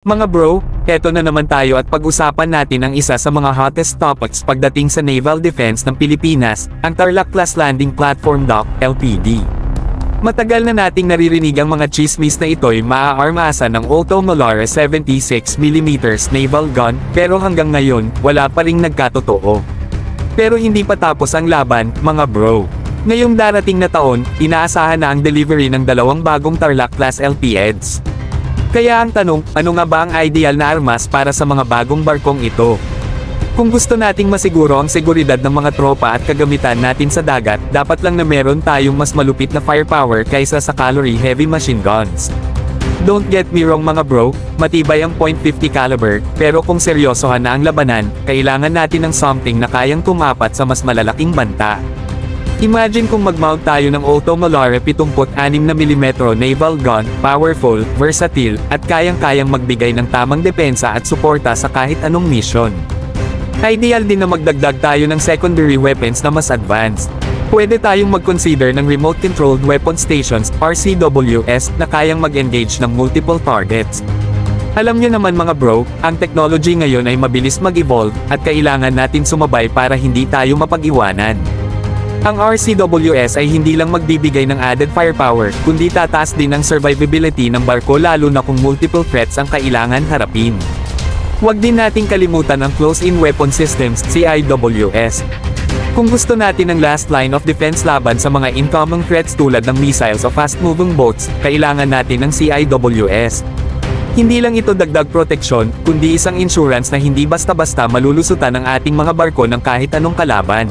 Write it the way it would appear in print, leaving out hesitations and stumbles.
Mga bro, eto na naman tayo at pag-usapan natin ang isa sa mga hottest topics pagdating sa naval defense ng Pilipinas, ang Tarlac Class Landing Platform Dock, LPD. Matagal na nating naririnig ang mga chismis na ito'y maaarmasan ng Otto Molara 76mm naval gun, pero hanggang ngayon, wala pa ring nagkatotoo. Pero hindi pa tapos ang laban, mga bro. Ngayong darating na taon, inaasahan na ang delivery ng dalawang bagong Tarlac Class LPDs. Kaya ang tanong, ano nga ba ang ideal na armas para sa mga bagong barkong ito? Kung gusto nating masiguro ang seguridad ng mga tropa at kagamitan natin sa dagat, dapat lang na meron tayong mas malupit na firepower kaysa sa calorie-heavy machine guns. Don't get me wrong mga bro, matibay ang .50 caliber, pero kung seryosohan na ang labanan, kailangan natin ng something na kayang tumapat sa mas malalaking banta. Imagine kung mag-mount tayo ng Otto Molara 76mm naval gun, powerful, versatile, at kayang-kayang magbigay ng tamang depensa at suporta sa kahit anong mission. Ideal din na magdagdag tayo ng secondary weapons na mas advanced. Pwede tayong mag-consider ng remote-controlled weapon stations, RCWS, na kayang mag-engage ng multiple targets. Alam niyo naman mga bro, ang technology ngayon ay mabilis mag-evolve, at kailangan natin sumabay para hindi tayo mapag-iwanan. Ang RCWS ay hindi lang magbibigay ng added firepower, kundi tataas din ang survivability ng barko lalo na kung multiple threats ang kailangan harapin. Huwag din nating kalimutan ang Close-in Weapon Systems, CIWS. Kung gusto natin ng last line of defense laban sa mga incoming threats tulad ng missiles o fast-moving boats, kailangan natin ng CIWS. Hindi lang ito dagdag proteksyon, kundi isang insurance na hindi basta-basta malulusutan ang ating mga barko ng kahit anong kalaban.